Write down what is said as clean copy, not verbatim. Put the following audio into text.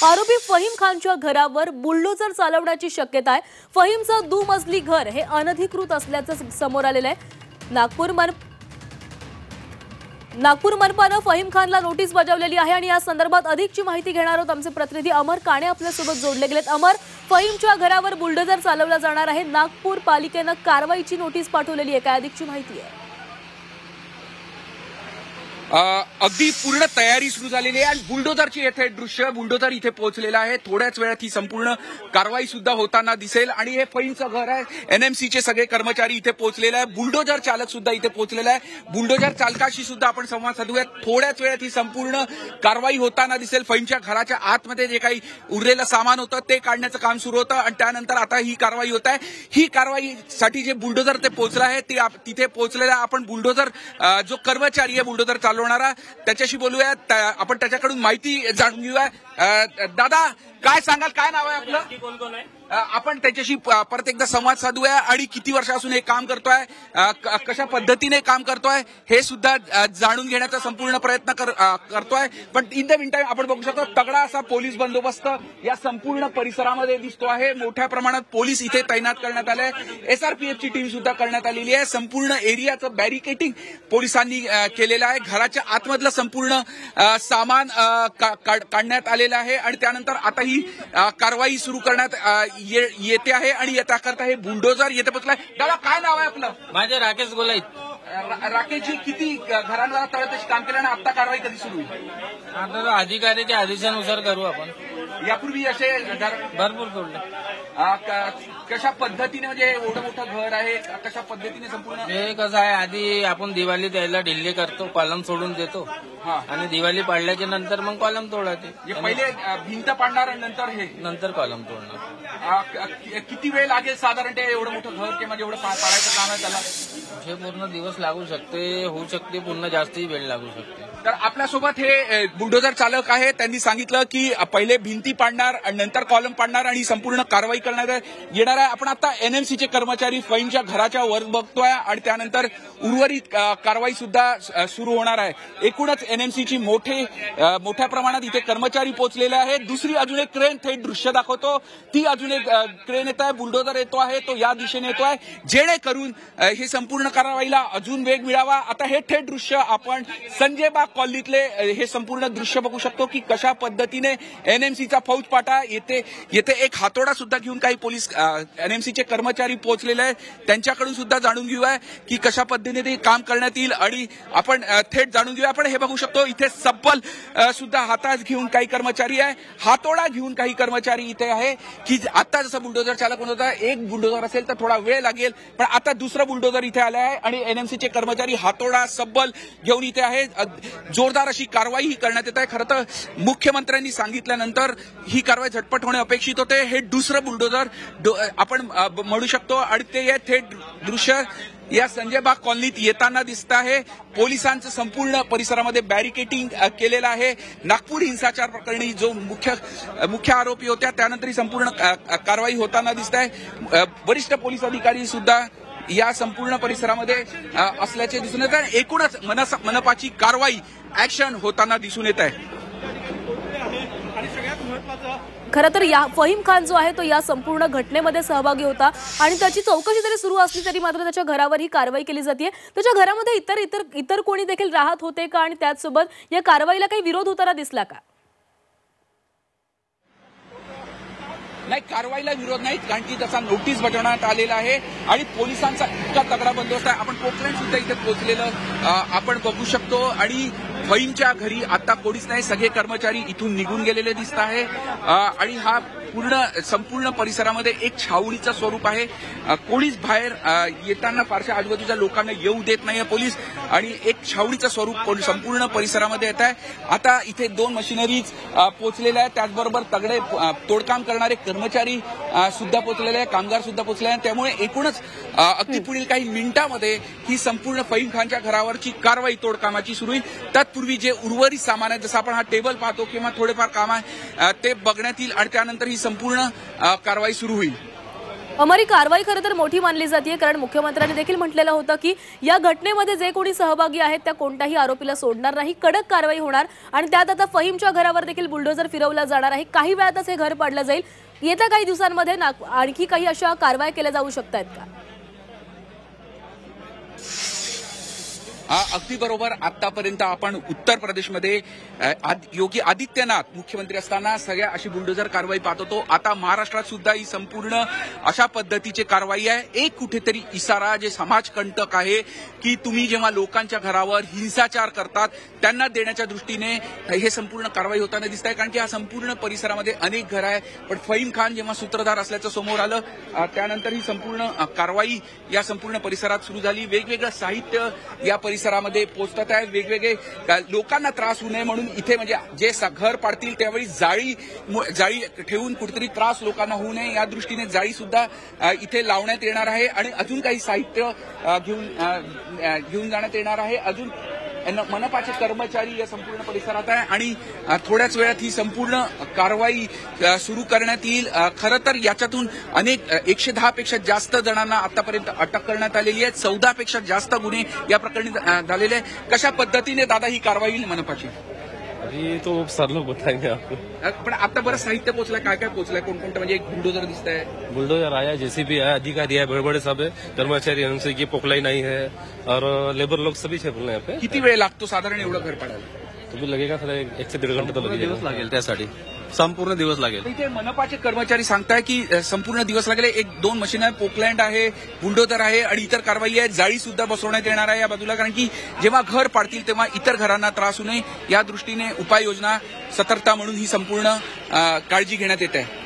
आरोपी फहीम खानच्या घरावर बुलडोझर चालवण्याची शक्यता आहे। फहीमचं दुमजली घर हे अनधिकृत असल्याचं समोर आलेलं आहे। नागपूर मनपाने फहीम खानला नोटीस बजावलेली आहे आणि या संदर्भात अधिकची माहिती घेणार आहोत। आमचे प्रतिनिधी अमर काणे आपल्यासोबत जोडले गेलेत। अमर, फहीमच्या घरावर बुलडोझर चालवला जाणार आहे, नागपूर पालिकेने कारवाईची नोटीस पाठवलेली आहे, काय अधिकची माहिती आहे? अगदी पूर्ण तयारी सुरू झालेली आहे आणि बुलडोझरची येथे दृश्य, बुलडोझर इथे पोहोचलेला आहे। थोड्याच वेळात ही संपूर्ण कारवाई सुद्धा होताना दिसेल आणि हे फहीमचं घर आहे। एनएमसीचे सगळे कर्मचारी इथे पोहोचलेले आहे, बुलडोझर चालक सुद्धा इथे पोहोचलेला आहे। बुलडोझर चालकाशी सुद्धा आपण संवाद साधूयात। थोड्याच वेळात ही संपूर्ण कारवाई होताना दिसेल। फहीमच्या घराच्या आतमध्ये जे काही उरलेलं सामान होतं ते काढण्याचं काम सुरू होतं आणि त्यानंतर आता ही कारवाई होत आहे। ही कारवाईसाठी जे बुलडोझर ते पोहोचलं आहे ते तिथे पोहोचलेलं आहे। आपण बुलडोझर जो कर्मचारी आहे बुलडोझर चालवणारा त्याच्याशी बोलूयात, आपण त्याच्याकडून माहिती जाणून घेऊया। दादा, काय सांगाल, काय नाव आहे आपलं? कोण कोण आहे? आपण त्याच्याशी परत एकदा संवाद साधूया आणि किती वर्षापासून हे काम करतोय, कशा पद्धतीने काम करतोय हे सुद्धा जाणून घेण्याचा संपूर्ण प्रयत्न करतोय। पण इन द मीन टाइम आपण बघू शकतो तगडा असा पोलीस बंदोबस्त या संपूर्ण परिसरामध्ये दिसतो आहे। मोठ्या प्रमाणात पोलीस इथे तैनात करण्यात आले, एसआरपीएफची टीम सुद्धा करण्यात आलेली आहे। संपूर्ण एरियाचं बॅरिकेटिंग पोलिसांनी केलेलं आहे। घराच्या आतमधलं संपूर्ण सामान काढण्यात आलेलं आहे आणि त्यानंतर आता ही कारवाई सुरू करण्यात येते आहे आणि त्याकरता हे बुलडोझर येथे पोहोचलाय। दादा, काय नाव आहे आपलं? माझे राकेश गोलाईत। राकेशजी, किती घरांना तळतशी काम केलं आणि आता कारवाई कधी सुरू होईल? आता अधिकाऱ्याच्या आदेशानुसार करू आपण। यापूर्वी असे भरपूर तोडले। कशा पद्धतीने, म्हणजे एवढं मोठं घर आहे, कशा पद्धतीने संपूर्ण हे कसं आहे, आधी आपण दिवाळी द्यायला ढिल्ली करतो, कॉलम सोडून देतो आणि दिवाळी पाडल्याच्या नंतर मग कॉलम तोडायचे। पहिले भिंत पाडणार आणि नंतर कॉलम तोडणार। किती वेळ लागेल साधारण एवढं मोठं घर किंवा जेवढं पाडायचं काम आहे त्याला? हे पूर्ण दिवस लागू शकते, होऊ शकते पूर्ण जास्तही वेळ लागू शकते। तर आपल्यासोबत हे बुलडोझर चालक आहे, त्यांनी सांगितलं की पहिले भिंती पाडणार आणि नंतर कॉलम पाडणार आणि संपूर्ण कारवाई करण्यात येणार आहे। आपण आता एनएमसीचे कर्मचारी फहीमच्या घराच्या वर बघतोय आणि त्यानंतर उर्वरित कारवाई सुद्धा सुरू होणार आहे। एकूणच एनएमसीची मोठ्या प्रमाणात इथे कर्मचारी पोहोचलेले आहेत। दुसरी अजून एक क्रेन थेट दृश्य दाखवतो, ती अजून एक क्रेन येत आहे, बुलडोझर येतो आहे, तो या दिशेने येतो आहे, जेणेकरून हे संपूर्ण कारवाईला अजून वेग मिळावा। आता हे थेट दृश्य आपण संजय बाग कॉलनीतले हे संपूर्ण दृश्य बघू शकतो की कशा पद्धतीने एनएमसीचा फौजपाटा येथे एक हातोडा सुद्धा घेऊन काही पोलीस एनएमसीचे कर्मचारी पोहोचलेले आहेत, त्यांच्याकडून सुद्धा जाणून घेऊया की कशा पद्धतीने ते काम करण्यात येईल आणि आपण थेट जाणून घेऊया। आपण हे बघू शकतो इथे सब्बल सुद्धा हातात घेऊन काही कर्मचारी आहे, हातोडा घेऊन काही कर्मचारी इथे आहे की आता जसं बुलडोझर चालक म्हणत होता एक बुलडोझर असेल तर थोडा वेळ लागेल, पण आता दुसरं बुलडोझर इथे आलं आहे आणि एनएमसीचे कर्मचारी हातोडा सब्बल घेऊन इथे आहे। जोरदार अशी कारवाई ही करण्यात येत आहे। खरं तर मुख्यमंत्र्यांनी सांगितल्यानंतर ही कारवाई झटपट होणे अपेक्षित होते। हे दुसरं बुलडोझर आपण म्हणू शकतो आणि ते थेट दृश्य या संजय बाग कॉलनीत येताना दिसत आहे। पोलिसांचं संपूर्ण परिसरामध्ये बॅरिकेटिंग केलेलं आहे। नागपूर हिंसाचार प्रकरणी जो मुख्य आरोपी होत्या त्यानंतर ही संपूर्ण कारवाई होताना दिसत आहे। वरिष्ठ पोलीस अधिकारी सुद्धा या संपूर्ण परिसरामध्ये असल्याचे दिसून येत आहे। एकूणच मनपाची कारवाई ऍक्शन होताना दिसून येत आहे। खरं तर या फहीम खान जो आहे तो या संपूर्ण घटनेमध्ये सहभागी होता आणि त्याची चौकशी जरी सुरू असली तरी मात्र त्याच्या घरावर ही कारवाई केली जाते। त्याच्या घरामध्ये इतर कोणी देखील राहत होते का आणि त्याचसोबत या कारवाईला काही विरोध होताना दिसला का? नाही, कारवाईला विरोध नाही, कारण की त्याचा नोटीस बजावण्यात आलेला आहे आणि पोलिसांचा इतका तगडा बंदोबस्त आहे। आपण पोकलँड सुद्धा इथे पोहोचलेलं आपण बघू शकतो आणि फहीमच्या घरी आता कोणीच नाही, सगळे कर्मचारी इथून निघून गेलेले दिसत आहे आणि हा संपूर्ण परिसरामध्ये एक छावणीचं स्वरूप आहे। कोणीच बाहेर येताना फारशा आजूबाजूच्या लोकांना येऊ देत नाहीये पोलीस आणि एक छावणीचं स्वरूप संपूर्ण परिसरामध्ये येत आहे। आता इथे 2 मशिनरीज पोहोचलेल्या आहेत, त्याचबरोबर तगडे तोडकाम करणारे कर्मचारी सुद्धा पोहोचलेले आहेत, कामगार सुद्धा पोहोचले आहेत। त्यामुळे एकूणच अगदी पुढील काही मिनिटांमध्ये ही संपूर्ण फहीम खानच्या घरावरची कारवाई तोडकामाची सुरू होईल। तत्पूर्वी जे उर्वरित सामान आहे, जसं आपण हा टेबल पाहतो किंवा थोडेफार काम आहे ते बघण्यात येईल आणि त्यानंतर ही संपूर्ण कारवाई सुरू होईल। अमर, ही कारवाई खरं तर मोठी मानली जाते, कारण मुख्यमंत्र्यांनी देखील म्हटलेलं होतं की या घटनेमध्ये जे कोणी सहभागी आहेत त्या कोणत्याही आरोपीला सोडणार नाही, कडक कारवाई होणार. आणि त्यात आता फहीमच्या घरावर देखील बुलडोझर फिरवला जाणार आहे. काही वेळातच हे घर पाडलं जाईल. येत्या काही दिवसांमध्ये आणखी काही अशा कारवाया केल्या जाऊ शकतात का? अगदी बरोबर. आतापर्यंत आपण उत्तर प्रदेशमध्ये योगी आदित्यनाथ मुख्यमंत्री असताना सगळ्या अशी बुलडोझर कारवाई पाहत होतो. आता महाराष्ट्रात सुद्धा ही संपूर्ण अशा पद्धतीची कारवाई आहे. एक कुठेतरी इशारा जे समाजकंटक आहे की तुम्ही जेव्हा लोकांच्या घरावर हिंसाचार करतात त्यांना देण्याच्या दृष्टीने हे संपूर्ण कारवाई होताना दिसत आहे. कारण की या संपूर्ण परिसरामध्ये अनेक घरं आहे. पण फहीम खान जेव्हा सूत्रधार असल्याचं समोर आलं त्यानंतर ही संपूर्ण कारवाई या संपूर्ण परिसरात सुरू झाली. वेगवेगळं साहित्य या परिसरामध्ये पोहोचतात आहे. वेगवेगळे लोकांना त्रास होऊ नये म्हणून इथे म्हणजे जे घर पाडतील त्यावेळी जाळी ठेवून कुठेतरी त्रास लोकांना होऊ नये या दृष्टीने जाळी सुद्धा इथे लावण्यात येणार आहे. आणि अजून काही साहित्य घेऊन जाण्यात येणार आहे. अजून मनपाचे कर्मचारी या संपूर्ण परिसरात आहे आणि थोड्याच वेळात ही संपूर्ण कारवाई सुरू करण्यात येईल. खरं तर याच्यातून अनेक 110 पेक्षा जास्त जणांना आतापर्यंत अटक करण्यात आलेली आहे. 14 पेक्षा जास्त गुन्हे या प्रकरणी झालेले आहे. कशा पद्धतीने दादा ही कारवाई होईल मनपाची? अभी तो सर लोग बताएंगे आपको. पण आता बरं साहित्य पोहोचलंय, काय काय पोहोचलंय, कोणकोणतं? म्हणजे एक बुलडोजर दिसत आहे, बुलडोजर आया, जेसीबी आया, अधिकारी है, बड़े बड़े सब है, कर्मचारी एनएमसी की पोकलाई नहीं है और लेबर लोग सभी छे बोलने यहाँ पे. किती वेळ लागतो साधारण एवढं घर पाडायला? तो भी लगेगा सर 1 से 1.5 घंटा तो लगेगा. दिवस लागेल त्यासाठी, संपूर्ण दिवस लागेल. इथे मनपाचे कर्मचारी सांगताय की संपूर्ण दिवस लागेल. 1-2 मशीन आहे, पोकलँड आहे, बुलडोजर आहे आणि इतर कारवाई आहे. जाळी सुद्धा बसवण्यात येणार आहे या बाजूला. कारण की जेव्हा घर पाडतील तेव्हा इतर घरांना त्रास होऊ नये या दृष्टीने उपाययोजना, सतर्कता म्हणून ही संपूर्ण काळजी घेण्यात येत आहे.